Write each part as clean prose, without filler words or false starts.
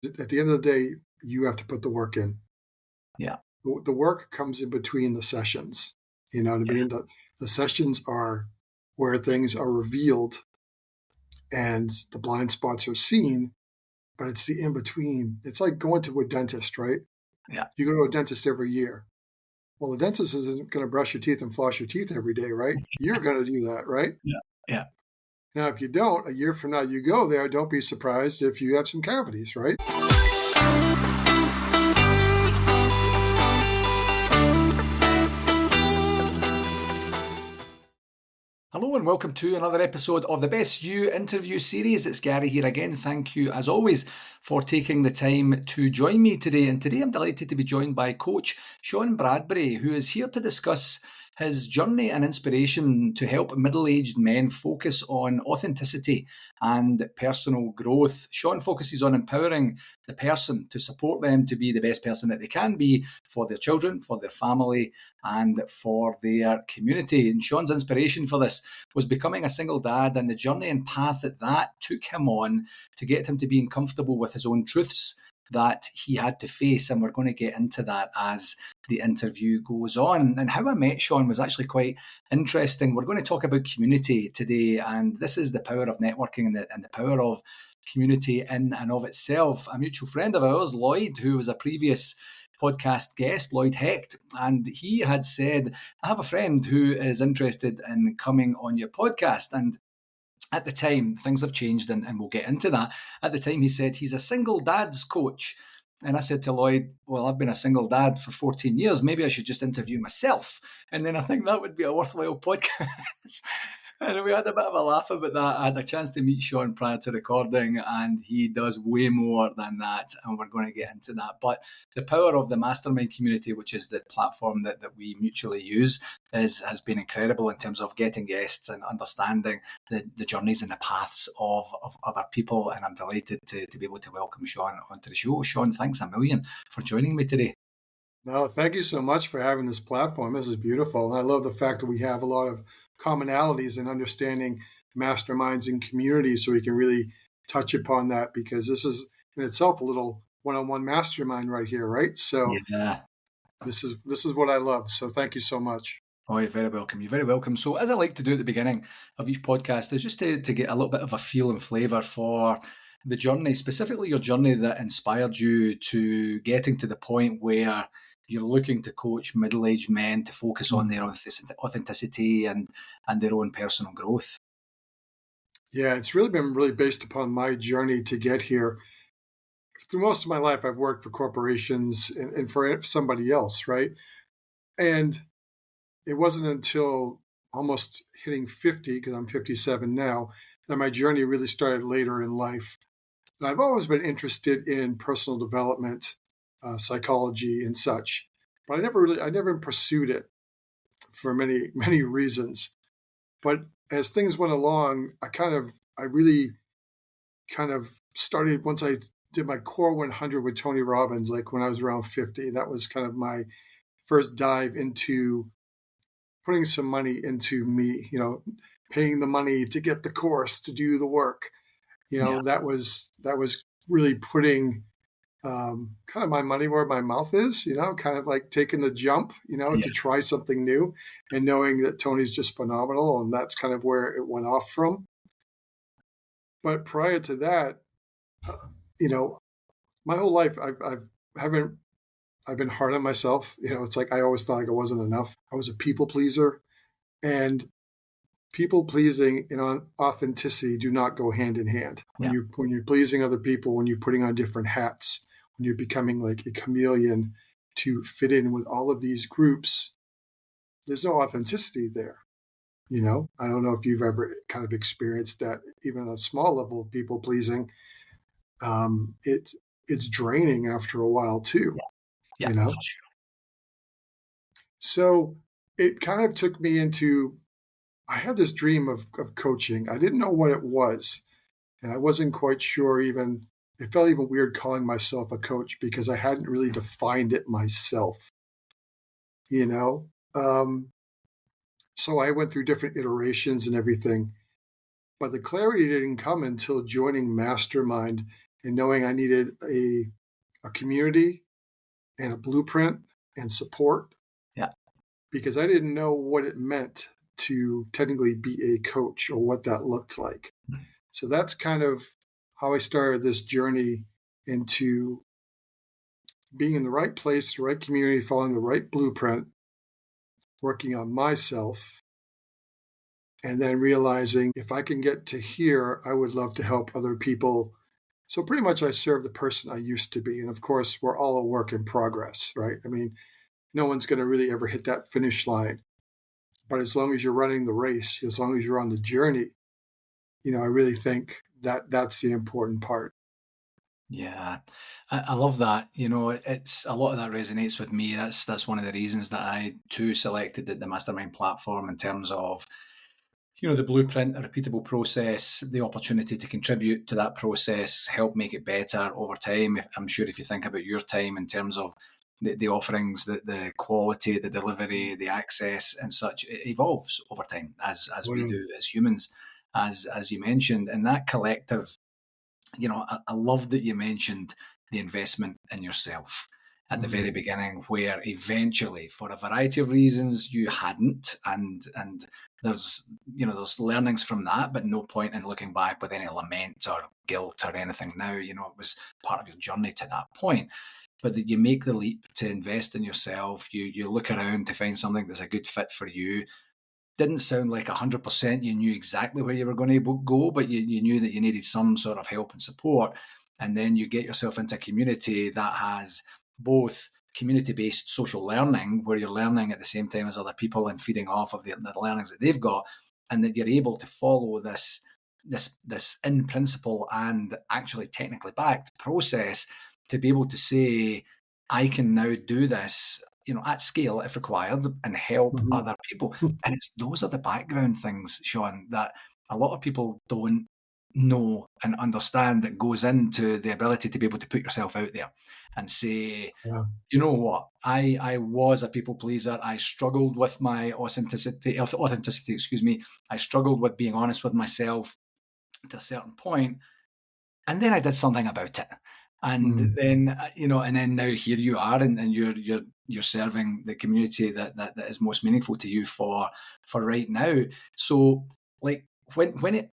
at the end of the day, you have to put the work in. Yeah. The work comes in between the sessions. You know what I mean? The sessions are where things are revealed and the blind spots are seen, but it's the in between. It's like going to a dentist, right? Yeah. You go to a dentist every year. Well, the dentist isn't going to brush your teeth and floss your teeth every day, right? You're going to do that, right? Yeah. Yeah. Now, if you don't, a year from now you go there, don't be surprised if you have some cavities, right? Hello and welcome to another episode of the Best You interview series. It's Gary here again. Thank you, as always, for taking the time to join me today. And today I'm delighted to be joined by Coach Shawn Bradbury, who is here to discuss his journey and inspiration to help middle-aged men focus on authenticity and personal growth. Shawn focuses on empowering the person to support them to be the best person that they can be for their children, for their family, and for their community. And Shawn's inspiration for this was becoming a single dad and the journey and path that took him on to get him to being comfortable with his own truths that he had to face. And we're going to get into that as the interview goes on. And how I met Shawn was actually quite interesting. We're going to talk about community today, and this is the power of networking and the power of community in and of itself. A mutual friend of ours, Lloyd, who was a previous podcast guest, Lloyd Hecht, and he had said, I have a friend who is interested in coming on your podcast. And at the time, things have changed, and we'll get into that. At the time, he said he's a single dad's coach. And I said to Lloyd, well, I've been a single dad for 14 years. Maybe I should just interview myself. And then I think that would be a worthwhile podcast. And we had a bit of a laugh about that. I had a chance to meet Shawn prior to recording, and he does way more than that. And we're going to get into that. But the power of the mastermind community, which is the platform that we mutually use, has been incredible in terms of getting guests and understanding the journeys and the paths of other people. And I'm delighted to be able to welcome Shawn onto the show. Shawn, thanks a million for joining me today. No, thank you so much for having this platform. This is beautiful. And I love the fact that we have a lot of commonalities in understanding masterminds and communities, so we can really touch upon that, because this is in itself a little one-on-one mastermind right here, right? So yeah. This is what I love. So thank you so much. Oh, you're very welcome. You're very welcome. So as I like to do at the beginning of each podcast is just to get a little bit of a feel and flavour for the journey, specifically your journey that inspired you to getting to the point where you're looking to coach middle-aged men to focus on their authenticity and their own personal growth. Yeah, it's really been based upon my journey to get here. Through most of my life, I've worked for corporations and for somebody else, right? And it wasn't until almost hitting 50, because I'm 57 now, that my journey really started later in life. And I've always been interested in personal development, psychology and such, but I never pursued it for many reasons. But as things went along, I really started, once I did my core 100 with Tony Robbins, like when I was around 50. That was kind of my first dive into putting some money into me, paying the money to get the course, to do the work. That was really putting kind of my money where my mouth is, kind of like taking the jump, to try something new, and knowing that Tony's just phenomenal. And that's kind of where it went off from. But prior to that, my whole life, I've been hard on myself. It's like I always thought like I wasn't enough. I was a people pleaser, and people pleasing and authenticity do not go hand in hand. When you're pleasing other people, when you're putting on different hats, when you're becoming like a chameleon to fit in with all of these groups, there's no authenticity there. I don't know if you've ever kind of experienced that, even on a small level of people pleasing. It's draining after a while too. Yeah, for sure. So it kind of took me into, I had this dream of coaching. I didn't know what it was, and I wasn't quite sure even, it felt even weird calling myself a coach because I hadn't really defined it myself, So I went through different iterations and everything, but the clarity didn't come until joining Mastermind and knowing I needed a community and a blueprint and support Yeah. because I didn't know what it meant to technically be a coach or what that looked like. So that's kind of how I started this journey into being in the right place, the right community, following the right blueprint, working on myself, and then realizing if I can get to here, I would love to help other people. So pretty much I serve the person I used to be. And of course, we're all a work in progress, right? I mean, no one's going to really ever hit that finish line. But as long as you're running the race, as long as you're on the journey, I really think that that's the important part. Yeah, I love that. It's a lot of that resonates with me. That's one of the reasons that I too selected the mastermind platform in terms of the blueprint, a repeatable process, the opportunity to contribute to that process, help make it better over time. I'm sure if you think about your time in terms of the offerings, the quality, the delivery, the access, and such, it evolves over time as we Mm, do as humans, as you mentioned, and that collective. I love that you mentioned the investment in yourself at the mm, very beginning, where eventually, for a variety of reasons, you hadn't, and there's learnings from that, but no point in looking back with any lament or guilt or anything now. It was part of your journey to that point. But that you make the leap to invest in yourself, you look around to find something that's a good fit for you. Didn't sound like 100% you knew exactly where you were going to go, but you knew that you needed some sort of help and support. And then you get yourself into a community that has both community-based social learning, where you're learning at the same time as other people and feeding off of the learnings that they've got, and that you're able to follow this in principle and actually technically backed process to be able to say, I can now do this, at scale if required, and help mhm. other people. And those are the background things, Shawn, that a lot of people don't know and understand that goes into the ability to be able to put yourself out there and say, Yeah. you know what, I was a people pleaser. I struggled with my authenticity, excuse me. I struggled with being honest with myself to a certain point, and then I did something about it. And Mm. then, and then now here you are, and you're serving the community that is most meaningful to you for right now. So, like when it,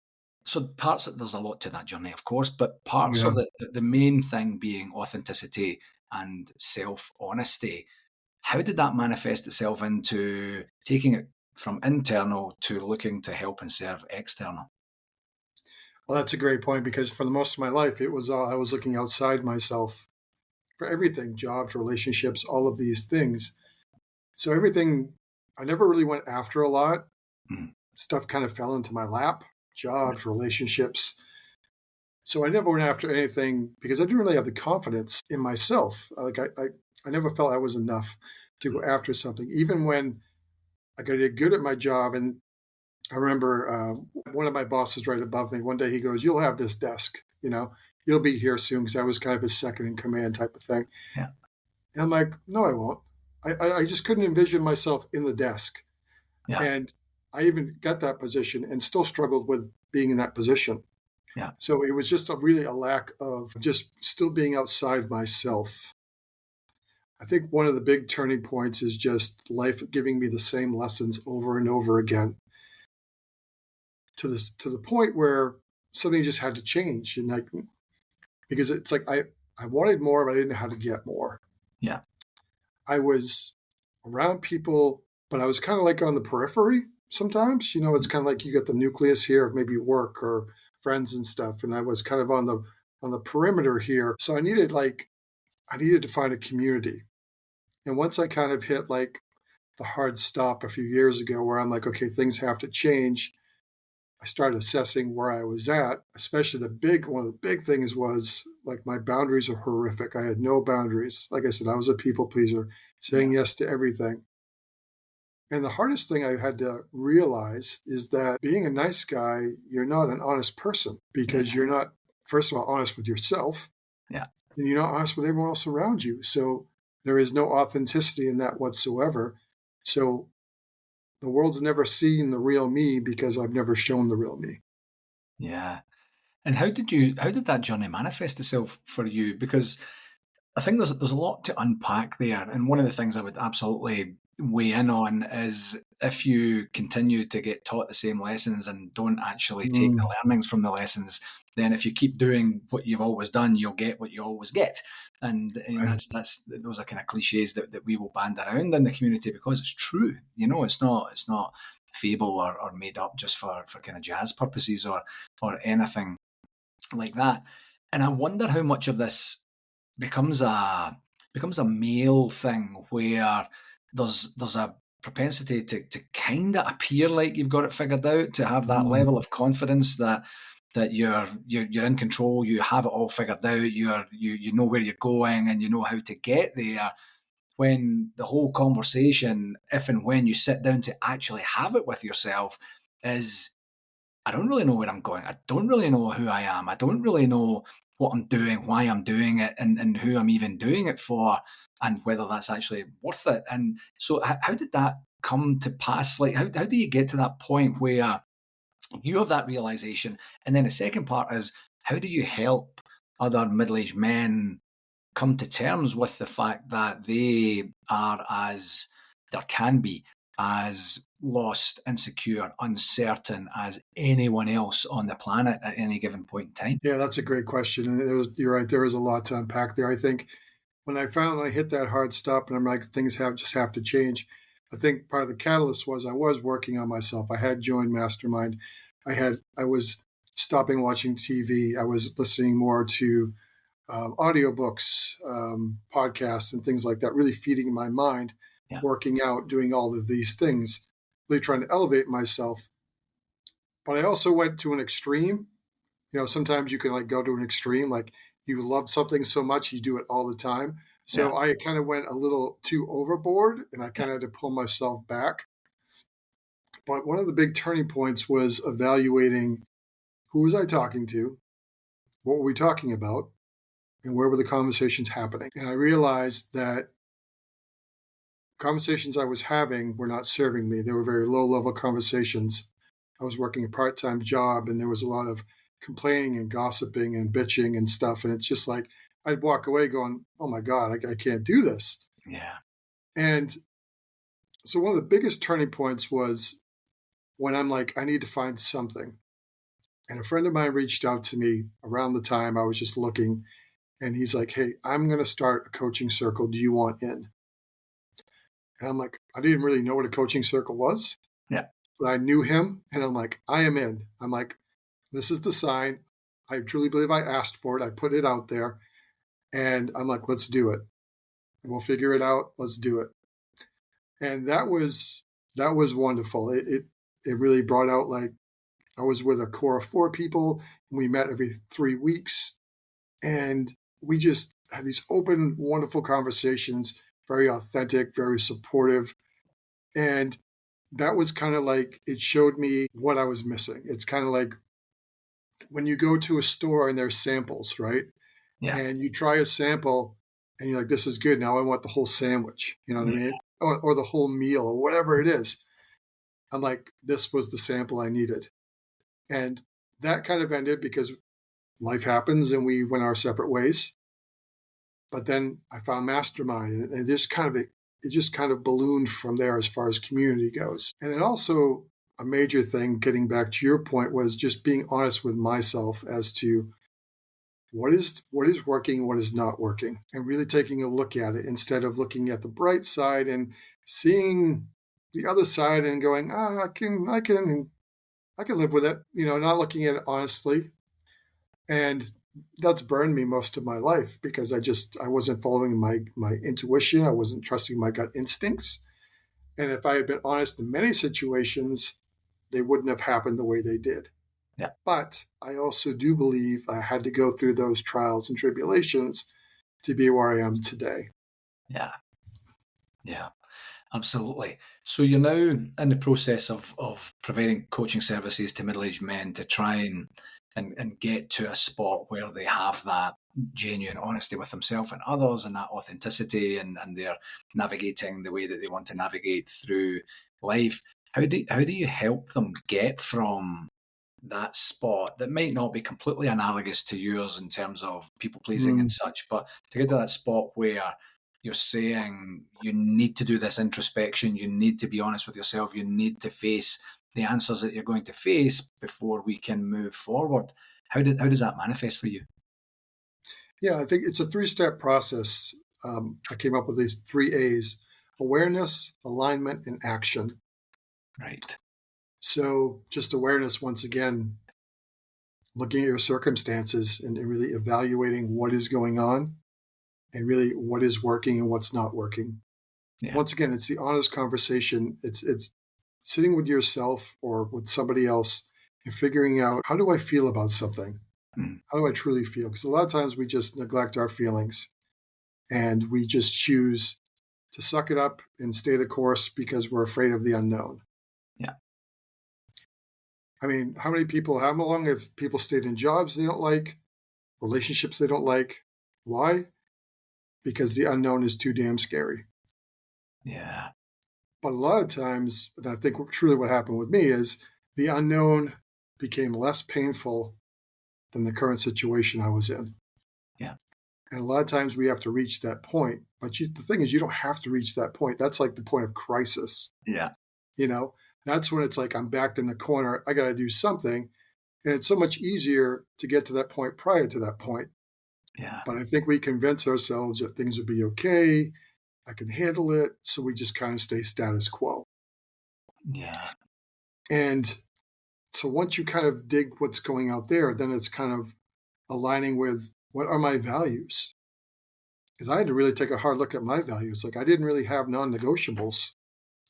so parts of, there's a lot to that journey, of course, but parts Yeah. of the main thing being authenticity and self honesty. How did that manifest itself into taking it from internal to looking to help and serve external? Well, that's a great point because for the most of my life, it was all I was looking outside myself for everything, jobs, relationships, all of these things. So everything, I never really went after a lot. Mm, Stuff kind of fell into my lap, yeah, jobs, relationships. So I never went after anything because I didn't really have the confidence in myself. I never felt I was enough to go mm, after something, even when I did good at my job. And I remember one of my bosses right above me. One day he goes, "You'll have this desk. You'll be here soon." Because I was kind of his second in command type of thing. yeah, And I'm like, "No, I won't." I just couldn't envision myself in the desk. yeah, And I even got that position and still struggled with being in that position. yeah, So it was just really a lack of just still being outside myself. I think one of the big turning points is just life giving me the same lessons over and over again to the point where something just had to change. And like because it's like I wanted more, but I didn't know how to get more. yeah, I was around people, but I was kind of like on the periphery sometimes. It's kind of like you get the nucleus here of maybe work or friends and stuff. And I was kind of on the perimeter here. So I needed to find a community. And once I kind of hit like the hard stop a few years ago where I'm like, okay, things have to change. I started assessing where I was at, especially one of the big things was like my boundaries are horrific. I had no boundaries. Like I said, I was a people pleaser, yeah, saying yes to everything. And the hardest thing I had to realize is that being a nice guy, you're not an honest person because yeah, you're not, first of all, honest with yourself yeah, and you're not honest with everyone else around you. So there is no authenticity in that whatsoever. So the world's never seen the real me because I've never shown the real me. yeah. And how did that journey manifest itself for you? Because I think there's a lot to unpack there, and one of the things I would absolutely weigh in on is if you continue to get taught the same lessons and don't actually take the Mm, learnings from the lessons, then if you keep doing what you've always done, you'll get what you always get. And right. that's those are kind of cliches that we will band around in the community because it's true. It's not fable or made up just for kind of jazz purposes or anything like that. And I wonder how much of this becomes a male thing where there's a propensity to kind of appear like you've got it figured out, to have that Mm. level of confidence that you're in control, you have it all figured out, you know where you're going and you know how to get there. When the whole conversation, if and when you sit down to actually have it with yourself, is I don't really know where I'm going. I don't really know who I am. I don't really know what I'm doing, why I'm doing it, and who I'm even doing it for, and whether that's actually worth it. And so, how did that come to pass? Like, how do you get to that point where you have that realization? And then the second part is, how do you help other middle aged men come to terms with the fact that they are as there can be as lost, insecure, uncertain as anyone else on the planet at any given point in time. Yeah, that's a great question. And you're right. There is a lot to unpack there. I think when I found I hit that hard stop and I'm like, things have to change. I think part of the catalyst was I was working on myself. I had joined Mastermind. I was stopping watching TV. I was listening more to audiobooks, podcasts, and things like that, really feeding my mind, Yeah, working out, doing all of these things, really trying to elevate myself. But I also went to an extreme. Sometimes you can like go to an extreme, like you love something so much you do it all the time. yeah, So I kind of went a little too overboard and I yeah, kind of had to pull myself back. But one of the big turning points was evaluating who was I talking to, what were we talking about, and where were the conversations happening. And I realized that conversations I was having were not serving me. They were very low level conversations. I was working a part time job and there was a lot of complaining and gossiping and bitching and stuff. And it's just like I'd walk away going, oh my God, I can't do this. yeah, And so one of the biggest turning points was when I'm like, I need to find something. And a friend of mine reached out to me around the time I was just looking. And he's like, hey, I'm going to start a coaching circle. Do you want in? And I'm like, I didn't really know what a coaching circle was, yeah, but I knew him. And I'm like, I am in. I'm like, this is the sign. I truly believe I asked for it. I put it out there. And I'm like, let's do it. We'll figure it out. Let's do it. And that was wonderful. It really brought out like I was with a core of 4 people and we met every 3 weeks. And we just had these open, wonderful conversations, very authentic, very supportive. And that was kind of like it showed me what I was missing. It's kind of like when you go to a store and there's samples, right? yeah, And you try a sample and you're like, this is good. Now I want the whole sandwich. You know what I yeah, mean? Or the whole meal or whatever it is. I'm like, this was the sample I needed. And that kind of ended because life happens and we went our separate ways. But then I found Mastermind and it just kind of ballooned from there as far as community goes. And then also a major thing, getting back to your point, was just being honest with myself as to what is working, what is not working, and really taking a look at it instead of looking at the bright side and seeing the other side and going, I can live with it, not looking at it honestly. And that's burned me most of my life because I wasn't following my intuition. I wasn't trusting my gut instincts. And if I had been honest in many situations, they wouldn't have happened the way they did. yeah, But I also do believe I had to go through those trials and tribulations to be where I am today. yeah, yeah. Absolutely. So you're now in the process of providing coaching services to middle-aged men to try and get to a spot where they have that genuine honesty with themselves and others and that authenticity and they're navigating the way that they want to navigate through life. How do you help them get from that spot that might not be completely analogous to yours in terms of people pleasing and Mm. such, but to get to that spot where you're saying you need to do this introspection, you need to be honest with yourself, you need to face the answers that you're going to face before we can move forward. How does that manifest for you? Yeah, I think it's a three-step process. I came up with these three A's: awareness, alignment, and action. Right. So just awareness, once again, looking at your circumstances and really evaluating what is going on and really what is working and what's not working. Yeah. Once again, it's the honest conversation. It's sitting with yourself or with somebody else and figuring out, how do I feel about something? Mm. How do I truly feel? Because a lot of times we just neglect our feelings and we just choose to suck it up and stay the course because we're afraid of the unknown. Yeah. I mean, how long have people stayed in jobs they don't like, relationships they don't like? Why? Because the unknown is too damn scary. Yeah. But a lot of times, and I think truly what happened with me is the unknown became less painful than the current situation I was in. Yeah. And a lot of times we have to reach that point. But the thing is, you don't have to reach that point. That's like the point of crisis. Yeah. You know, that's when it's like I'm backed in the corner. I got to do something. And it's so much easier to get to that point prior to that point. Yeah. But I think we convince ourselves that things will be okay. I can handle it. So we just kind of stay status quo. Yeah. And so once you kind of dig what's going out there, then it's kind of aligning with, what are my values? Because I had to really take a hard look at my values. Like, I didn't really have non-negotiables.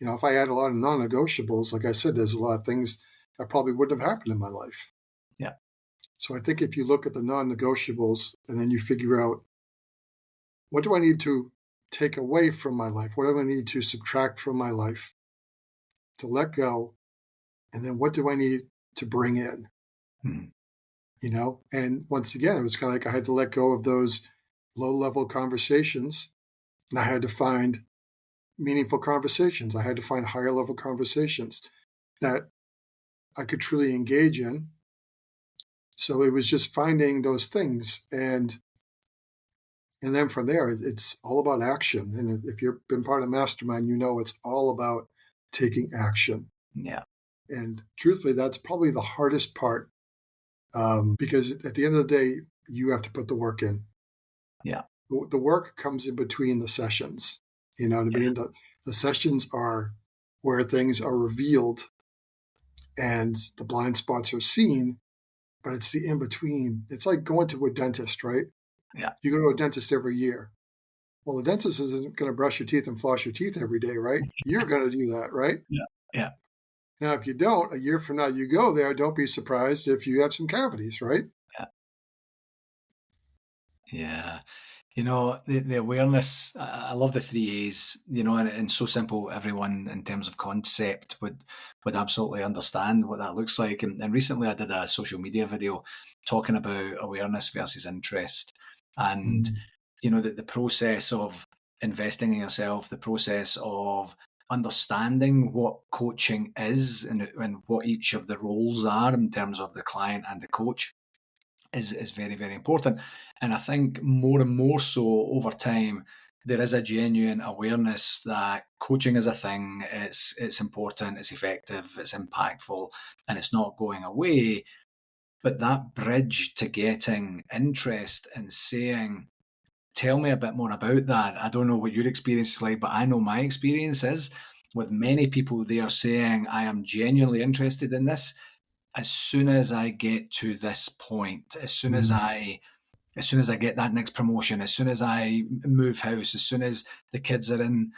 If I had a lot of non-negotiables, like I said, there's a lot of things that probably wouldn't have happened in my life. Yeah. So I think if you look at the non-negotiables and then you figure out, what do I need to take away from my life? What do I need to subtract from my life to let go? And then what do I need to bring in? Mm. And once again, it was kind of like I had to let go of those low-level conversations, and I had to find meaningful conversations. I had to find higher level conversations that I could truly engage in. So it was just finding those things, and then from there, it's all about action. And if you've been part of Mastermind, it's all about taking action. Yeah. And truthfully, that's probably the hardest part, because at the end of the day, you have to put the work in. Yeah. The work comes in between the sessions. You know what I Yeah. mean? The sessions are where things are revealed and the blind spots are seen, but it's the in between. It's like going to a dentist, right? Yeah. You go to a dentist every year. Well, the dentist isn't going to brush your teeth and floss your teeth every day, right? You're going to do that, right? Yeah. Yeah. Now, if you don't, a year from now, you go there, don't be surprised if you have some cavities, right? Yeah. Yeah. The awareness, I love the three A's, and so simple, everyone in terms of concept would absolutely understand what that looks like. And recently I did a social media video talking about awareness versus interest. And, Mm. the process of investing in yourself, the process of understanding what coaching is and what each of the roles are in terms of the client and the coach is very, very important. And I think more and more so over time, there is a genuine awareness that coaching is a thing, it's important, it's effective, it's impactful, and it's not going away. But that bridge to getting interest and saying, tell me a bit more about that. I don't know what your experience is like, but I know my experience is with many people, they are saying, I am genuinely interested in this as soon as I get to this point, Mm. as soon as I get that next promotion, as soon as I move house, as soon as the kids are in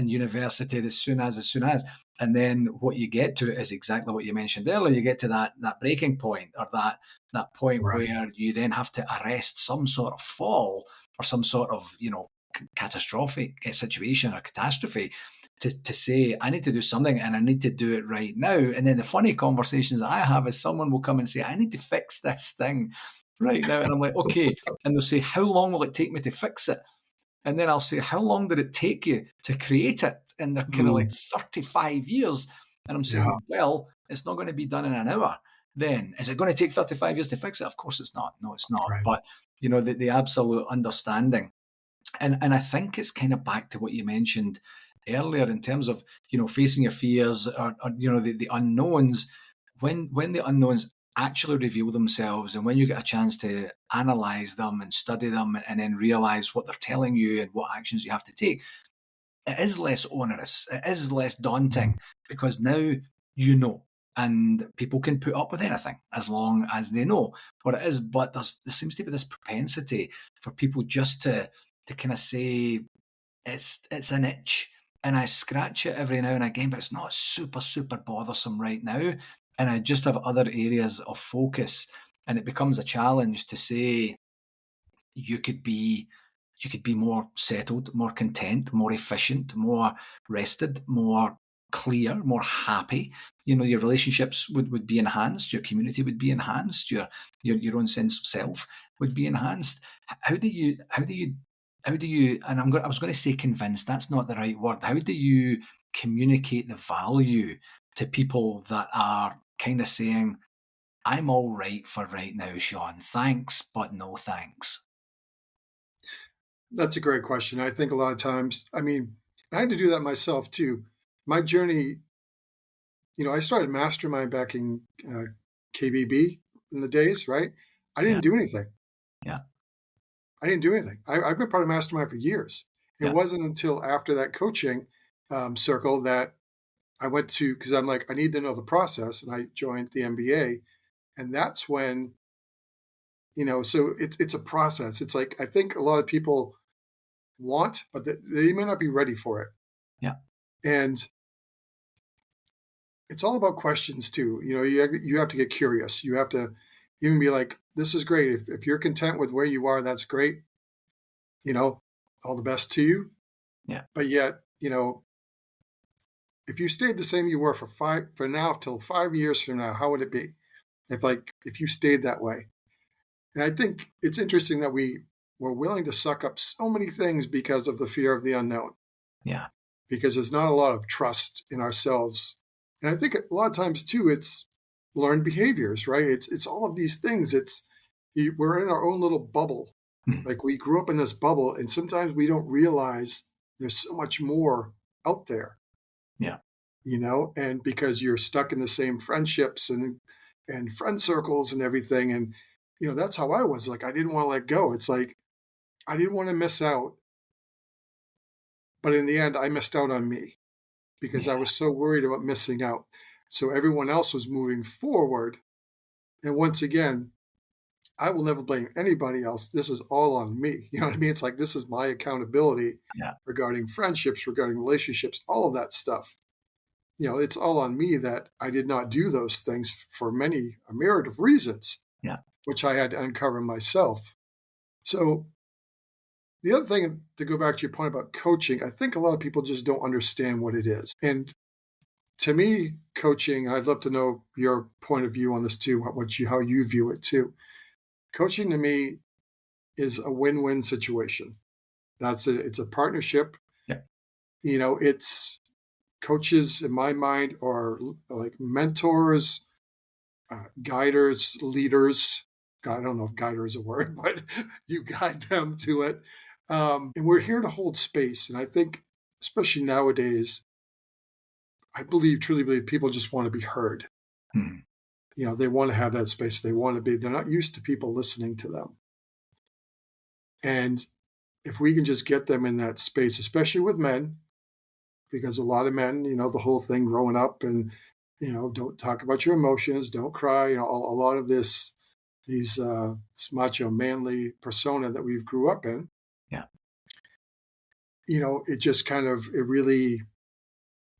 university, as soon as, and then what you get to is exactly what you mentioned earlier. You get to that breaking point, or that point Right. where you then have to arrest some sort of fall or some sort of catastrophic situation or catastrophe to say, I need to do something and I need to do it right now. And then the funny conversations that I have is someone will come and say, I need to fix this thing right now. And I'm like, okay. And they'll say, how long will it take me to fix it? And then I'll say, how long did it take you to create it? And they're kind of like Mm. 35 years. And I'm Yeah. saying, well, it's not going to be done in an hour. then is it going to take 35 years to fix it? Of course it's not. No, it's not. Right. But, the absolute understanding. And I think it's kind of back to what you mentioned earlier in terms of, facing your fears or the unknowns. When the unknowns actually reveal themselves, and when you get a chance to analyze them and study them and then realize what they're telling you and what actions you have to take, it is less onerous. It is less Mhm. daunting because now you know, and people can put up with anything as long as they know what it is. But there seems to be this propensity for people just to kind of say it's an itch, and I scratch it every now and again, but it's not super bothersome right now, and I just have other areas of focus, and it becomes a challenge to say you could be you could be more settled, more content, more efficient, more rested, more clear, more happy. Your relationships would be enhanced, your community would be enhanced, your own sense of self would be enhanced. How do you and I was going to say convince, that's not the right word. How do you communicate the value to people that are kind of saying, I'm all right for right now, Shawn. Thanks, but no thanks. That's a great question. I think a lot of times, I mean, I had to do that myself too. My journey, I started Mastermind back in KBB in the days, right? I Yeah, didn't do anything. yeah, I didn't do anything. I've been part of Mastermind for years. It yeah, wasn't until after that coaching circle that I went to, because I'm like, I need to know the process. And I joined the MBA. And that's when, so it's a process. It's like, I think a lot of people want, but they may not be ready for it. yeah, And it's all about questions too. You have to get curious. You have to even be like, this is great. If you're content with where you are, that's great. You know, all the best to you. yeah, But yet, if you stayed the same you were for now till 5 years from now, how would it be? If you stayed that way. And I think it's interesting that we were willing to suck up so many things because of the fear of the unknown, yeah, because there's not a lot of trust in ourselves. And I think a lot of times too, it's learned behaviors, right? It's all of these things. We're in our own little bubble. mm, Like we grew up in this bubble, and sometimes we don't realize there's so much more out there, yeah, and because you're stuck in the same friendships and friend circles and everything. And that's how I was. Like I didn't want to let go. It's like I didn't want to miss out, but in the end I missed out on me because I yeah, was so worried about missing out. So everyone else was moving forward. And once again, I will never blame anybody else. This is all on me. You know what I mean? It's like this is my accountability yeah, regarding friendships, regarding relationships, all of that stuff. It's all on me that I did not do those things for a myriad of reasons, yeah, which I had to uncover myself. So the other thing, to go back to your point about coaching, I think a lot of people just don't understand what it is. And to me, coaching, I'd love to know your point of view on this too, how you view it too. Coaching to me is a win-win situation. It's a partnership. yeah, It's coaches in my mind are like mentors, guiders, leaders. I don't know if guider is a word, but you guide them to it. And we're here to hold space. And I think, especially nowadays, truly believe people just want to be heard. mm, They want to have that space. They're not used to people listening to them. And if we can just get them in that space, especially with men, because a lot of men, the whole thing growing up and, don't talk about your emotions, don't cry, a lot of this macho manly persona that we've grew up in, yeah, it just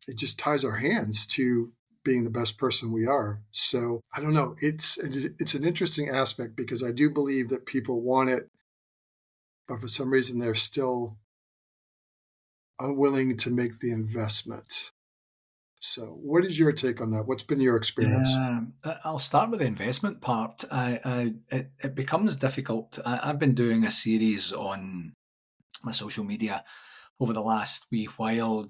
it just ties our hands to being the best person we are. So I don't know. It's an interesting aspect because I do believe that people want it, but for some reason they're still unwilling to make the investment. So what is your take on that? What's been your experience? yeah. I'll start with the investment part. It becomes difficult. I've been doing a series on my social media over the last wee while,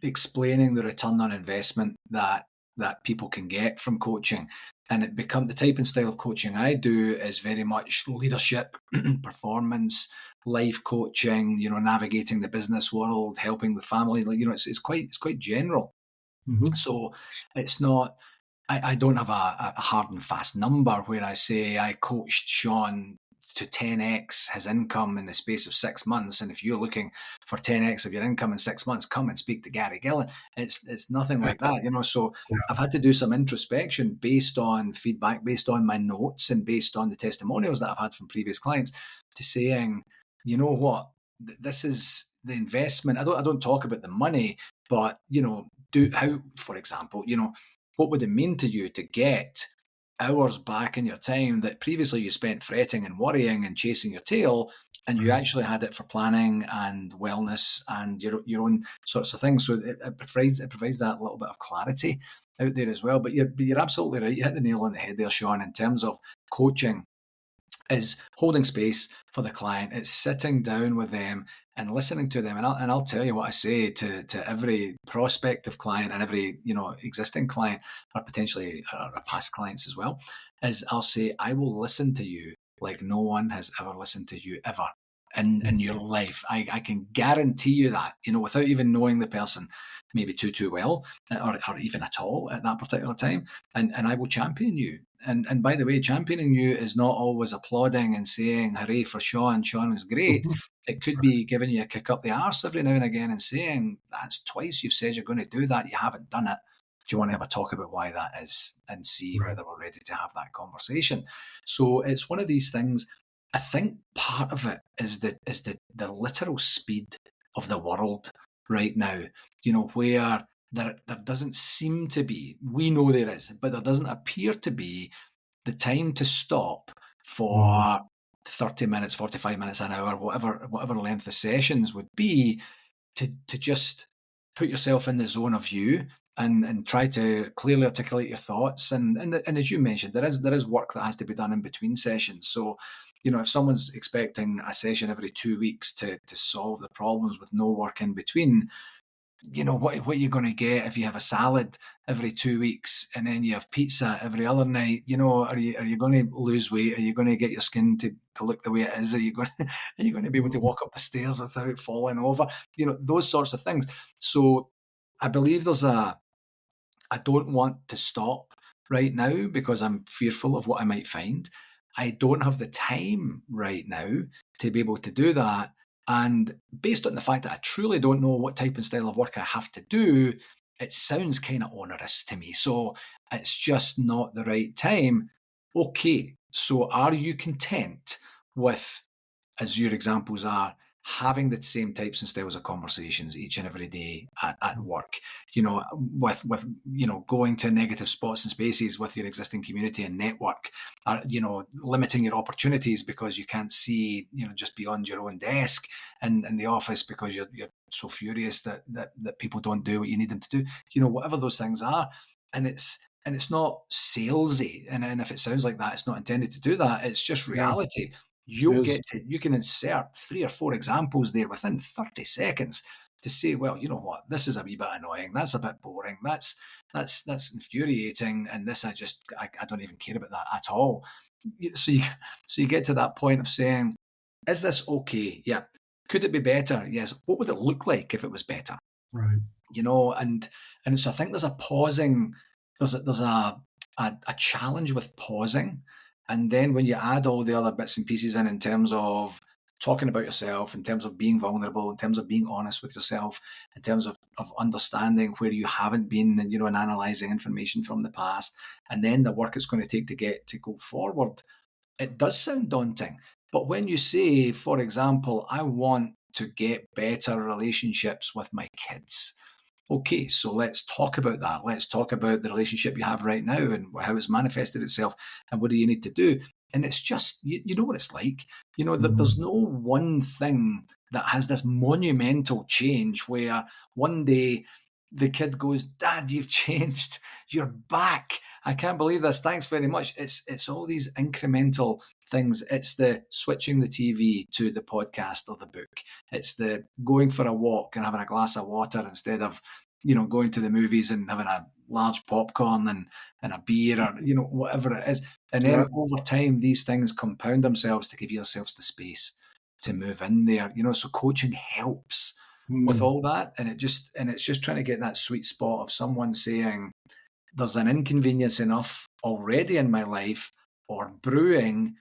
explaining the return on investment that that people can get from coaching. And it become the type and style of coaching I do is very much leadership, performance, life coaching, navigating the business world, helping with family. Like, it's quite general. Mhm. So it's not, I don't have a hard and fast number where I say I coached Shawn to 10x his income in the space of 6 months. And if you're looking for 10x of your income in 6 months, come and speak to Gary Gillen. It's nothing like that, So Yeah. I've had to do some introspection based on feedback, based on my notes, and based on the testimonials that I've had from previous clients to saying, you know what, this is the investment. I don't talk about the money, but for example, what would it mean to you to get hours back in your time that previously you spent fretting and worrying and chasing your tail, and you Right. actually had it for planning and wellness and your own sorts of things? So it provides that little bit of clarity out there as well. But you're absolutely right. You hit the nail on the head there, Shawn, in terms of coaching is holding space for the client. It's sitting down with them and listening to them. And I'll tell you what I say to every prospective client and every existing client or potentially or past clients as well, is I'll say I will listen to you like no one has ever listened to you ever in Mm. your life. I can guarantee you that, without even knowing the person maybe too well or even at all at that particular time. And I will champion you. And by the way, championing you is not always applauding and saying, hooray for Shawn, Shawn was great. Mhm. It could be giving you a kick up the arse every now and again and saying, that's twice you've said you're going to do that, you haven't done it. Do you want to have a talk about why that is and see Right. whether we're ready to have that conversation? So it's one of these things. I think part of it is the literal speed of the world right now, where there doesn't seem to be, we know there is, but there doesn't appear to be the time to stop Mhm. for 30 minutes, 45 minutes, an hour, whatever length the sessions would be, to just put yourself in the zone of view and try to clearly articulate your thoughts. And as you mentioned, there is work that has to be done in between sessions. So, if someone's expecting a session every 2 weeks to solve the problems with no work in between, what you're going to get if you have a salad every 2 weeks and then you have pizza every other night. Are you going to lose weight? Are you going to get your skin to look the way it is? Are you going to be able to Mhm. walk up the stairs without falling over? Those sorts of things. So I believe I don't want to stop right now because I'm fearful of what I might find. I don't have the time right now to be able to do that. And based on the fact that I truly don't know what type and style of work I have to do, it sounds kind of onerous to me. So it's just not the right time. Okay, so are you content with, as your examples are, having the same types and styles of conversations each and every day at work, with going to negative spots and spaces with your existing community and network, or limiting your opportunities because you can't see just beyond your own desk and in the office because you're so furious that people don't do what you need them to do, whatever those things are. And it's not salesy, and if it sounds like that, it's not intended to do that. It's just Yeah, reality. it You is. can insert 3 or 4 examples there within 30 seconds to say, well, you know what, this is a wee bit annoying, that's a bit boring, that's infuriating, and this I don't even care about that at all. So you get to that point of saying, is this okay? Yeah. Could it be better? Yes. What would it look like if it was better? Right. And so I think there's a pausing, there's a challenge with pausing, and then when you add all the other bits and pieces in terms of talking about yourself, in terms of being vulnerable, in terms of being honest with yourself, in terms of understanding where you haven't been, and analyzing information from the past, and then the work it's going to take to go forward, it does sound daunting. But when you say, for example, I want to get better relationships with my kids. Okay, so let's talk about that. Let's talk about the relationship you have right now and how it's manifested itself and what do you need to do. And it's just, you know what it's like. That there's Mhm. no one thing that has this monumental change where one day the kid goes, Dad, you've changed. You're back. I can't believe this. Thanks very much. It's all these incremental things. It's the switching the TV to the podcast or the book. It's the going for a walk and having a glass of water instead of going to the movies and having a large popcorn and a beer or, whatever it is. And then Yeah. over time, these things compound themselves to give yourselves the space to move in there, so coaching helps with Mm. all that. And it's just trying to get that sweet spot of someone saying, there's an inconvenience enough already in my life or brewing,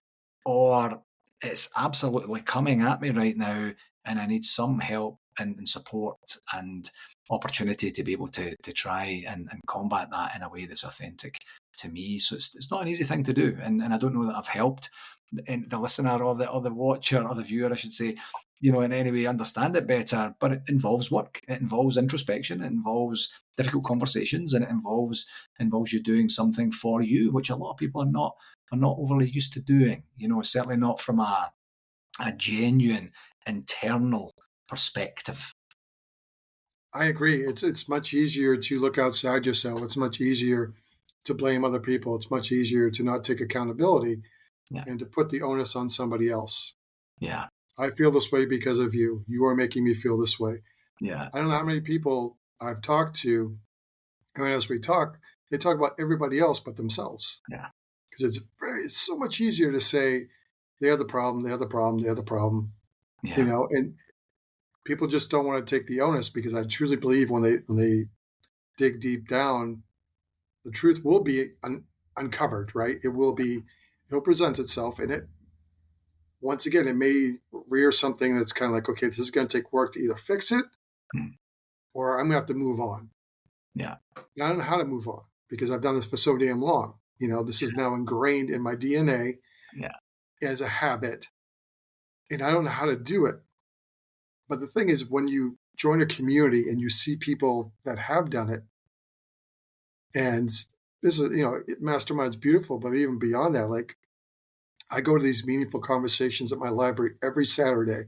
or it's absolutely coming at me right now and I need some help and support and opportunity to be able to try and combat that in a way that's authentic to me. So it's not an easy thing to do. And I don't know that I've helped the listener or the watcher or the viewer, I should say, in any way understand it better. But it involves work. It involves introspection. It involves difficult conversations, and it involves you doing something for you, which a lot of people are not overly used to doing. Certainly not from a genuine internal perspective. I agree. It's much easier to look outside yourself. It's much easier to blame other people. It's much easier to not take accountability Yeah, and to put the onus on somebody else. yeah, I feel this way because of you. You are making me feel this way. yeah, I don't know how many people I've talked to, and as we talk, they talk about everybody else but themselves. yeah, Because it's so much easier to say they're the problem, they're the problem, they're the problem, yeah, and people just don't want to take the onus because I truly believe when they dig deep down, the truth will be uncovered, right? It'll present itself, and it once again, it may rear something that's kind of like, okay, this is going to take work to either fix it mm, or I'm going to have to move on. yeah, And I don't know how to move on because I've done this for so damn long. This is now ingrained in my DNA yeah, as a habit, and I don't know how to do it. But the thing is, when you join a community and you see people that have done it, and this is, mastermind's beautiful, but even beyond that, like I go to these meaningful conversations at my library every Saturday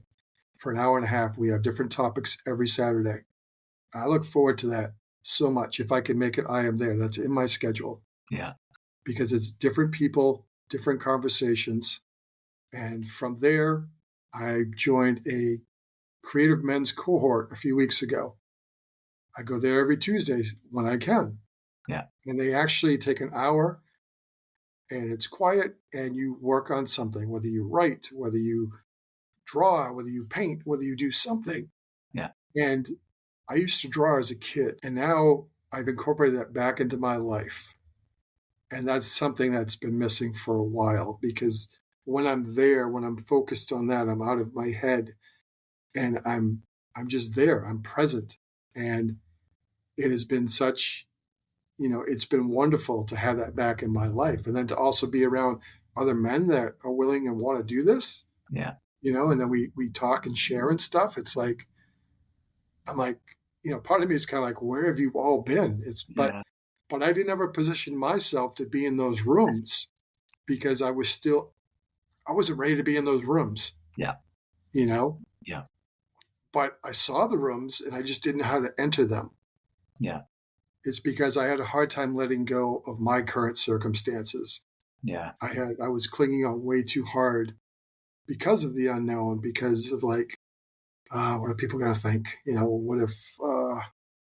for an hour and a half. We have different topics every Saturday. I look forward to that so much. If I can make it, I am there. That's in my schedule yeah, because it's different people, different conversations. And from there, I joined a creative men's cohort a few weeks ago. I go there every Tuesday when I can. yeah, And they actually take an hour and it's quiet and you work on something, whether you write, whether you draw, whether you paint, whether you do something. yeah, And I used to draw as a kid, and now I've incorporated that back into my life. And that's something that's been missing for a while because when I'm there, when I'm focused on that, I'm out of my head and I'm just there. I'm present. And it has been it's been wonderful to have that back in my life. And then to also be around other men that are willing and want to do this, yeah, and then we talk and share and stuff. It's like I'm like, part of me is kind of like, where have you all been? yeah, But I didn't ever position myself to be in those rooms because I wasn't ready to be in those rooms, yeah, you know. yeah, But I saw the rooms and I just didn't know how to enter them. yeah, It's because I had a hard time letting go of my current circumstances. yeah, I was clinging on way too hard because of the unknown, because of like, what are people going to think?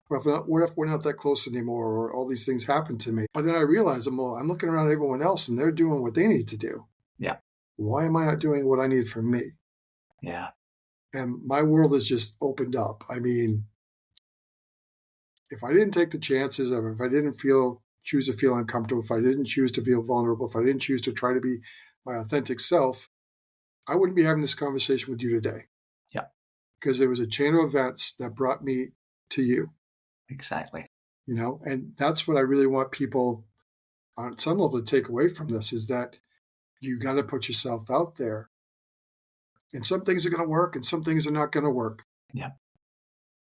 What if we're not that close anymore, or all these things happen to me? But then I realized, I'm looking around at everyone else, and they're doing what they need to do. yeah, Why am I not doing what I need for me? yeah, And my world has just opened up. I mean, if I didn't take the chances of, if I didn't choose to feel uncomfortable, if I didn't choose to feel vulnerable, if I didn't choose to try to be my authentic self, I wouldn't be having this conversation with you today yeah, because there was a chain of events that brought me to you, exactly. and that's what I really want people on some level to take away from this is that you got to put yourself out there and some things are going to work and some things are not going to work. Yeah,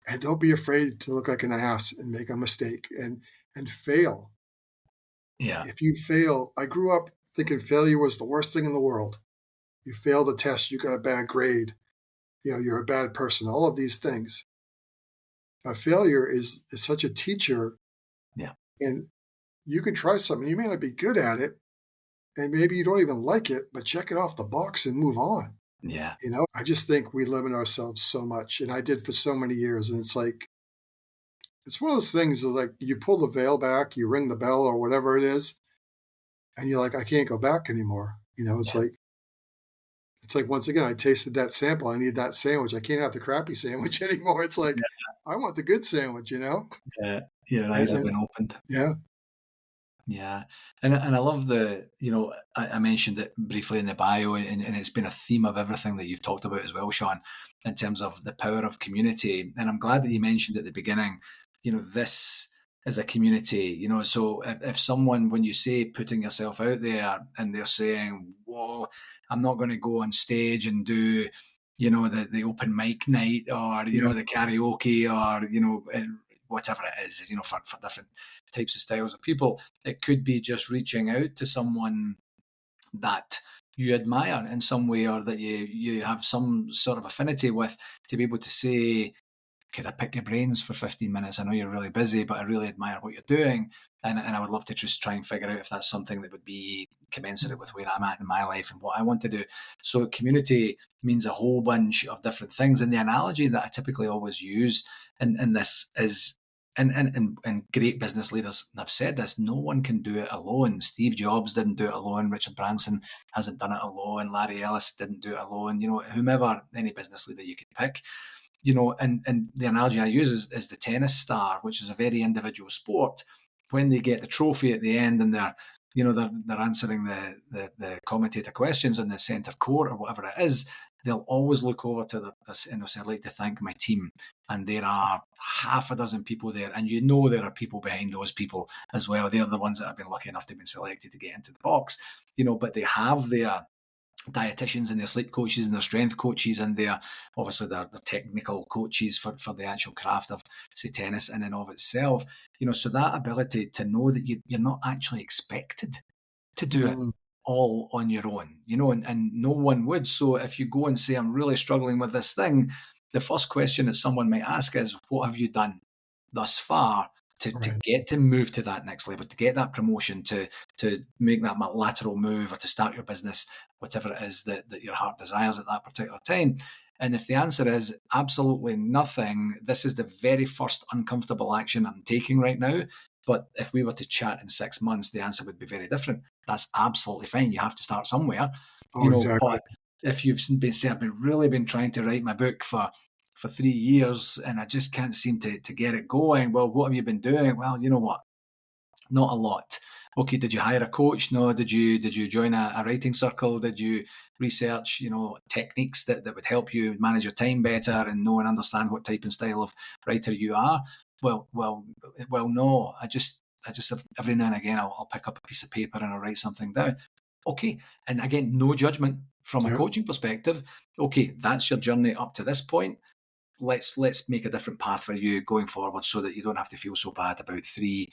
And don't be afraid to look like an ass and make a mistake and fail. yeah, If you fail, I grew up thinking failure was the worst thing in the world. You failed a test, you got a bad grade, you're a bad person, all of these things. But failure is such a teacher, yeah, and you can try something. You may not be good at it, and maybe you don't even like it, but check it off the box and move on. yeah, I just think we limit ourselves so much, and I did for so many years. And it's like it's one of those things is like you pull the veil back, you ring the bell or whatever it is, and you're like, I can't go back anymore. Yeah, It's like once again, I tasted that sample. I need that sandwich. I can't have the crappy sandwich anymore. It's like I want the good sandwich, you know? yeah, your eyes have And been opened. yeah, Yeah, and I love I mentioned it briefly in the bio, and it's been a theme of everything that you've talked about as well, Sean, in terms of the power of community. And I'm glad that you mentioned at the beginning, this is a community. So if someone, when you say putting yourself out there, and they're saying, "Whoa, I'm not going to go on stage and do," the open mic night, or yeah. the karaoke, or whatever it is, for different types of styles of people. It could be just reaching out to someone that you admire in some way, or that you have some sort of affinity with, to be able to say, could I pick your brains for 15 minutes? I know you're really busy, but I really admire what you're doing. And I would love to just try and figure out if that's something that would be commensurate with where I'm at in my life and what I want to do. So community means a whole bunch of different things. And the analogy that I typically always use in this is, and great business leaders have said this, no one can do it alone. Steve Jobs didn't do it alone. Richard Branson hasn't done it alone. Larry Ellis didn't do it alone. Whomever, any business leader you could pick, and the analogy I use is the tennis star, which is a very individual sport. When they get the trophy at the end, and they're answering the commentator questions on the centre court or whatever it is, they'll always look over to and they'll say, I'd like to thank my team. And there are half a dozen people there, and there are people behind those people as well. They're the ones that have been lucky enough to have been selected to get into the box, but they have their dietitians and their sleep coaches and their strength coaches and their obviously their technical coaches for the actual craft of, say, tennis in and of itself. So that ability to know that you're not actually expected to do it Mm, all on your own, and no one would. So if you go and say, I'm really struggling with this thing, the first question that someone might ask is, what have you done thus far to right. get to move to that next level, to get that promotion, to make that lateral move, or to start your business, whatever it is that your heart desires at that particular time. And if the answer is absolutely nothing, this is the very first uncomfortable action I'm taking right now. But if we were to chat in 6 months, the answer would be very different. That's absolutely fine. You have to start somewhere, Oh, exactly. but if you've been saying, I've really been trying to write my book for 3 years and I just can't seem to get it going. Well, what have you been doing? Well, you know what? Not a lot. Okay, did you hire a coach? No. Did you join a writing circle? Did you research, techniques that would help you manage your time better and know and understand what type and style of writer you are? Well, no. I just have, every now and again I'll pick up a piece of paper and I'll write something down. Okay, and again, no judgment from a Yeah. coaching perspective. Okay, that's your journey up to this point. Let's make a different path for you going forward, so that you don't have to feel so bad about 3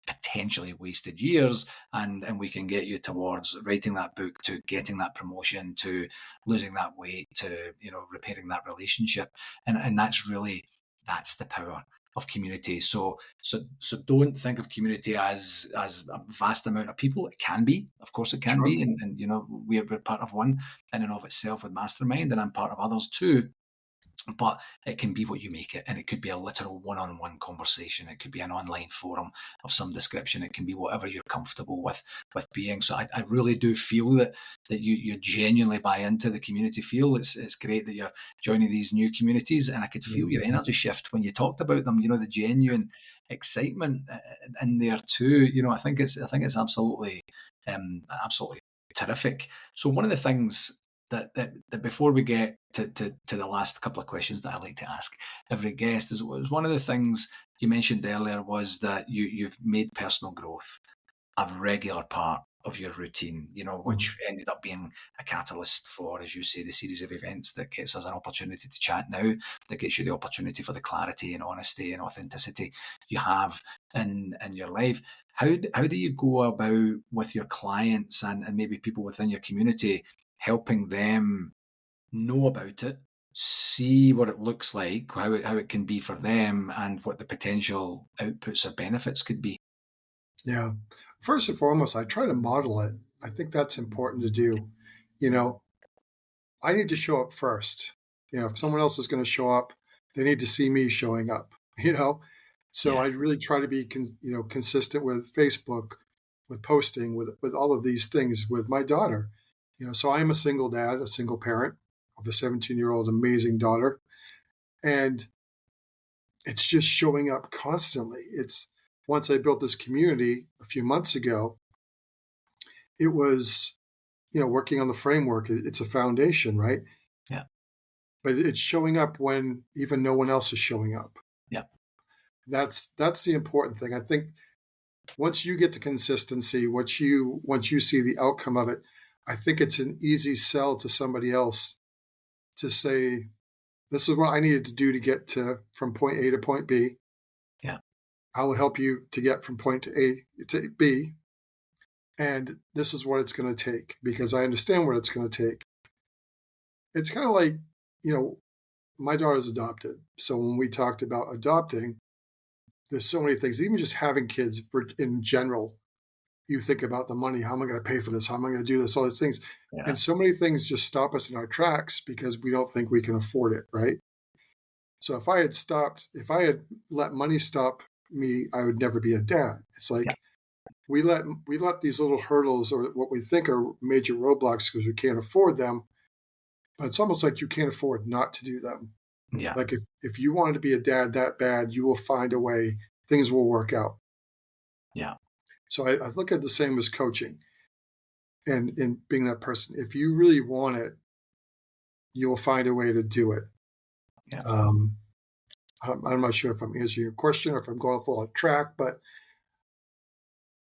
potentially wasted years, and we can get you towards writing that book, to getting that promotion, to losing that weight, to repairing that relationship. And that's the power of community. So don't think of community as a vast amount of people. It can be, of course it can Sure. be, and we're part of one in and of itself with Mastermind, and I'm part of others too. But it can be what you make it, and it could be a literal one-on-one conversation. It could be an online forum of some description. It can be whatever you're comfortable with being. So I really do feel that you genuinely buy into the community feel. It's great that you're joining these new communities, and I could feel Mm, your energy shift when you talked about them. The genuine excitement in there too. I think it's absolutely terrific. So one of the things that before we get to the last couple of questions that I like to ask every guest, is was one of the things you mentioned earlier, was that you've made personal growth a regular part of your routine, mhm. which ended up being a catalyst for, as you say, the series of events that gets us an opportunity to chat now, that gets you the opportunity for the clarity and honesty and authenticity you have in your life. How do you go about with your clients, and maybe people within your community, helping them know about it, see what it looks like, how it can be for them, and what the potential outputs or benefits could be? Yeah. First and foremost, I try to model it. I think that's important to do. You know, I need to show up first. If someone else is going to show up, they need to see me showing up, you know? So Yeah. I really try to be consistent with Facebook, with posting, with all of these things with my daughter. So I am a single dad, a single parent of a 17-year-old amazing daughter, and it's just showing up constantly. It's Once I built this community a few months ago, it was, working on the framework. It's a foundation, right? Yeah. But it's showing up when even no one else is showing up. Yeah. That's the important thing. I think once you get the consistency, once you see the outcome of it, I think it's an easy sell to somebody else to say, this is what I needed to do to get to from point A to point B. Yeah. I will help you to get from point to A to B. And this is what it's going to take because I understand what it's going to take. It's kind of like, you know, my daughter's adopted. So when we talked about adopting, there's so many things, even just having kids in general. You think about the money. How am I going to pay for this? How am I going to do this? All these things. Yeah. And so many things just stop us in our tracks because we don't think we can afford it. Right. So if I had let money stop me, I would never be a dad. It's Yeah. like we let these little hurdles or what we think are major roadblocks because we can't afford them. But it's almost like you can't afford not to do them. Yeah. Like if you wanted to be a dad that bad, you will find a way. Things will work out. Yeah. So I look at the same as coaching and in being that person. If you really want it, you will find a way to do it. Yeah. Um, I'm not sure if I'm answering your question or if I'm going off a track, but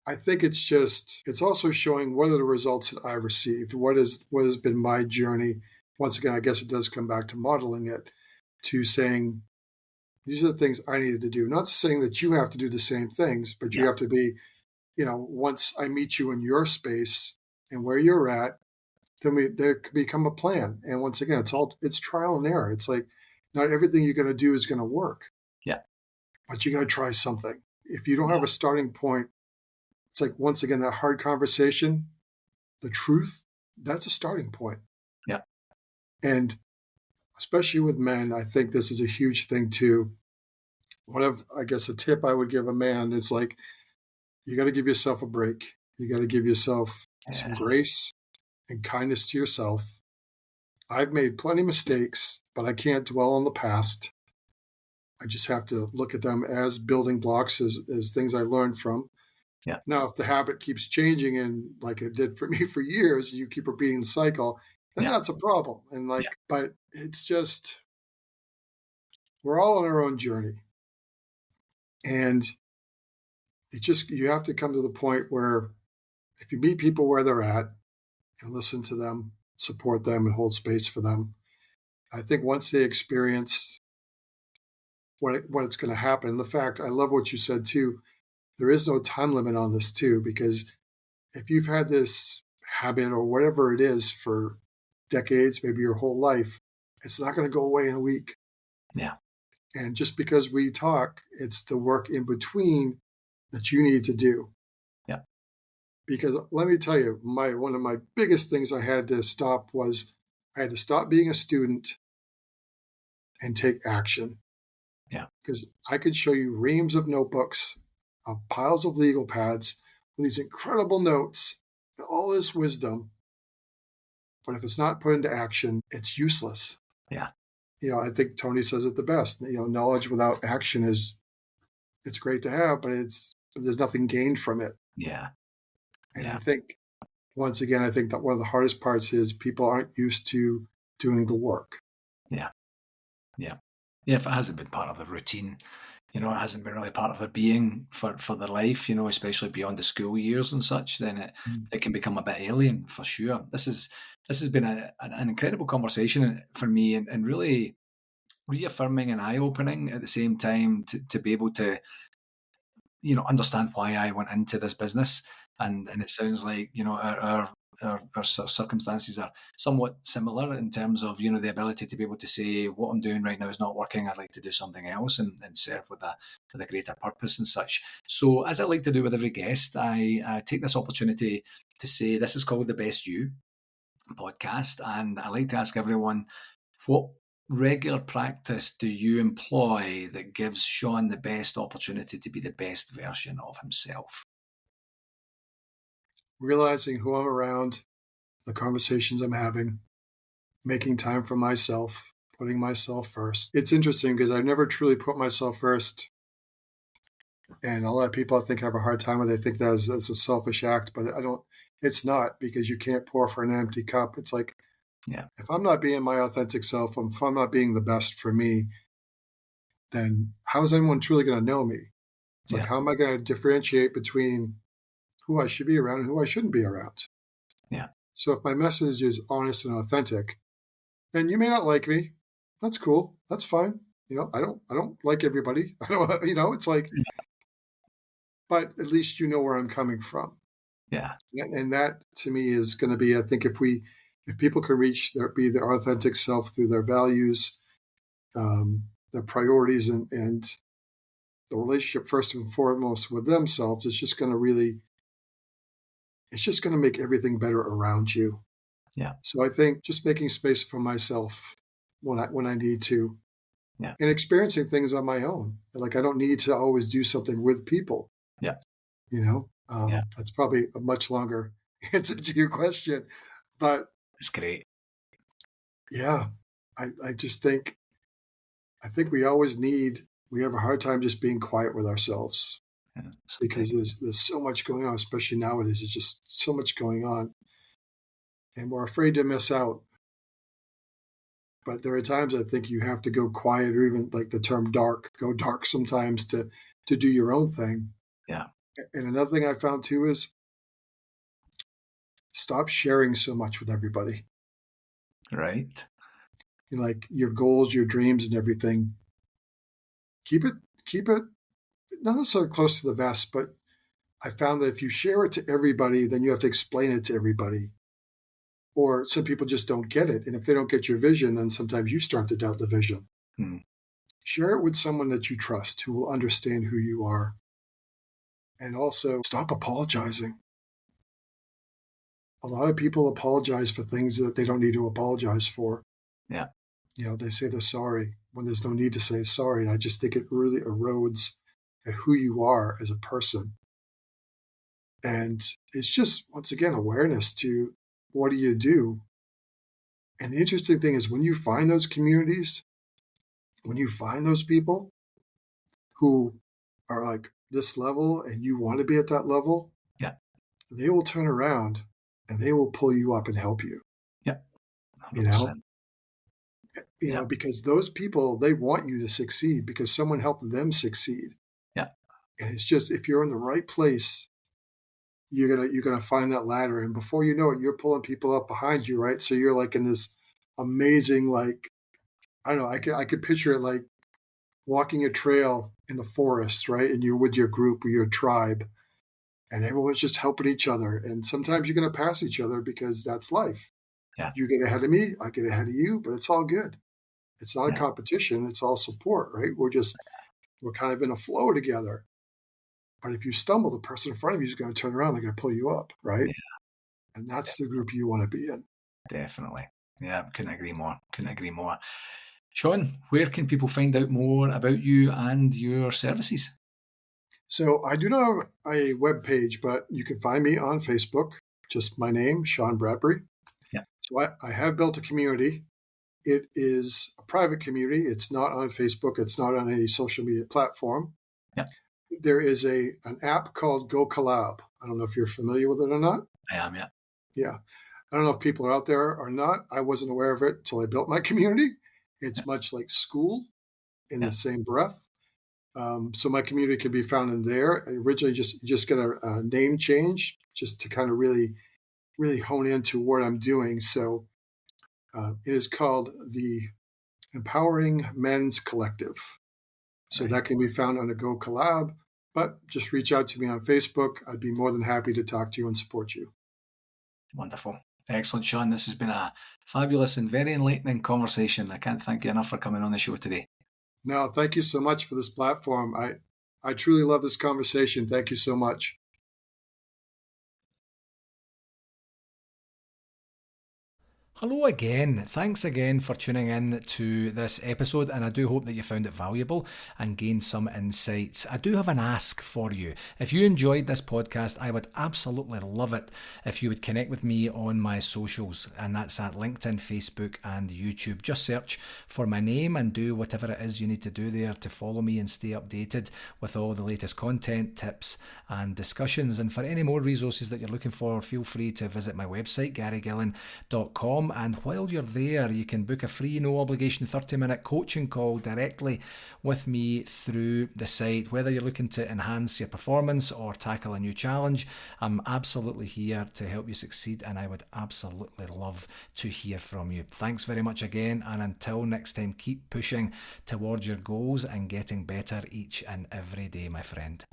I think it's also showing what are the results that I've received. What has been my journey. Once again, I guess it does come back to modeling it, to saying these are the things I needed to do. Not saying that you have to do the same things, but you Yeah. have to be, once I meet you in your space and where you're at, then there could become a plan. And once again, it's trial and error. It's like not everything you're going to do is going to work, Yeah. but you got to try something. If you don't Yeah. have a starting point, it's like once again that hard conversation, the truth, that's a starting point. Yeah. And especially with men, I think this is a huge thing too. I guess a tip I would give a man is like you got to give yourself a break. You got to give yourself some Yes. grace and kindness to yourself. I've made plenty of mistakes, but I can't dwell on the past. I just have to look at them as building blocks, as things I learned from. Yeah. Now, if the habit keeps changing and like it did for me for years, you keep repeating the cycle, then Yeah. that's a problem. And Yeah. but it's just, we're all on our own journey. And you have to come to the point where if you meet people where they're at and listen to them, support them, and hold space for them, I think once they experience what it's going to happen, and the fact, I love what you said too, there is no time limit on this too, because if you've had this habit or whatever it is for decades, maybe your whole life, it's not going to go away in a week. Yeah. And just because we talk, it's the work in between that you need to do. Yeah. Because let me tell you, one of my biggest things I had to stop was I had to stop being a student and take action. Yeah. Because I could show you reams of notebooks, of piles of legal pads, with these incredible notes and all this wisdom. But if it's not put into action, it's useless. Yeah. I think Tony says it the best. Knowledge without action it's great to have, but there's nothing gained from it. Yeah. And I Yeah. think once again, I think that one of the hardest parts is people aren't used to doing the work. Yeah. Yeah. Yeah. If it hasn't been part of the routine, it hasn't been really part of their being for their life, especially beyond the school years and such, then it can become a bit alien for sure. This has been an incredible conversation for me, and really reaffirming and eye opening at the same time to be able to understand why I went into this business. And it sounds like our circumstances are somewhat similar in terms of the ability to be able to say what I'm doing right now is not working. I'd like to do something else and serve with a greater purpose and such. So as I like to do with every guest, I take this opportunity to say this is called the Best You podcast, and I like to ask everyone what regular practice do you employ that gives Shawn the best opportunity to be the best version of himself? Realizing who I'm around, the conversations I'm having, making time for myself, putting myself first. It's interesting because I never truly put myself first. And a lot of people I think have a hard time with it. They think that is a selfish act, but I don't, it's not, because you can't pour from an empty cup. It's like, Yeah, if I'm not being my authentic self, if I'm not being the best for me, then how is anyone truly going to know me? It's like, yeah, how am I going to differentiate between who I should be around and who I shouldn't be around? yeah, So if my message is honest and authentic, then you may not like me. That's cool. That's fine. I don't like everybody. I don't, it's like, but at least you know where I'm coming from. yeah, And that to me is going to be, I think if people can be their authentic self through their values, their priorities, and the relationship first and foremost with themselves, it's just going to make everything better around you. yeah, So I think just making space for myself when I need to, yeah, and experiencing things on my own. Like, I don't need to always do something with people. yeah, yeah. That's probably a much longer answer to your question, but It's great. yeah, I just think we have a hard time just being quiet with ourselves, Yeah, sometimes. because there's so much going on, especially nowadays. There's just so much going on, and we're afraid to miss out. But there are times I think you have to go quiet, or even like the term dark, go dark sometimes to do your own thing. Yeah, And another thing I found too is stop sharing so much with everybody. right. Like your goals, your dreams, and everything. Keep it not necessarily close to the vest, but I found that if you share it to everybody, then you have to explain it to everybody. Or some people just don't get it. And if they don't get your vision, then sometimes you start to doubt the vision. Hmm. Share it with someone that you trust, who will understand who you are. And also stop apologizing. A lot of people apologize for things that they don't need to apologize for. Yeah, They say they're sorry when there's no need to say sorry. And I just think it really erodes at who you are as a person. And it's just, once again, awareness to what do you do. And the interesting thing is, when you find those communities, when you find those people who are like this level and you want to be at that level, yeah, they will turn around and they will pull you up and help you, yeah. you know, 100%. Yeah, because those people, they want you to succeed because someone helped them succeed. yeah, And it's just, if you're in the right place, you're gonna find that ladder. And before you know it, you're pulling people up behind you, right? So you're like in this amazing, like, I don't know, I could picture it like walking a trail in the forest, right? And you're with your group or your tribe, and everyone's just helping each other. And sometimes you're going to pass each other because that's life. yeah, You get ahead of me, I get ahead of you, but it's all good. It's not a yeah, competition. It's all support, right? We're kind of in a flow together. But if you stumble, the person in front of you is going to turn around. They're going to pull you up, right? yeah, And that's the group you want to be in. definitely. Yeah, couldn't agree more. Couldn't agree more. Shawn, where can people find out more about you and your services? So I do not have a web page, but you can find me on Facebook. Just my name, Shawn Bradbury. Yeah, So I have built a community. It is a private community. It's not on Facebook. It's not on any social media platform. yeah, There is an app called Go Collab. I don't know if you're familiar with it or not. I am. Yeah, Yeah. I don't know if people are out there or not. I wasn't aware of it until I built my community. yeah, It's much like school in yeah, the same breath. So my community can be found in there. I originally just get a name change just to kind of really hone into what I'm doing. So it is called the Empowering Men's Collective. So right. that can be found on a Go Collab, but just reach out to me on Facebook. I'd be more than happy to talk to you and support you. Wonderful. Excellent, Shawn. This has been a fabulous and very enlightening conversation. I can't thank you enough for coming on the show today. No, thank you so much for this platform. I truly love this conversation. Thank you so much. Hello again. Thanks again for tuning in to this episode, and I do hope that you found it valuable and gained some insights. I do have an ask for you. If you enjoyed this podcast, I would absolutely love it if you would connect with me on my socials, and that's at LinkedIn, Facebook, and YouTube. Just search for my name and do whatever it is you need to do there to follow me and stay updated with all the latest content, tips, and discussions. And for any more resources that you're looking for, feel free to visit my website, garygillen.com. And while you're there, you can book a free, no obligation 30-minute coaching call directly with me through the site. Whether you're looking to enhance your performance or tackle a new challenge, I'm absolutely here to help you succeed, and I would absolutely love to hear from you. Thanks very much again, and until next time, keep pushing towards your goals and getting better each and every day, my friend.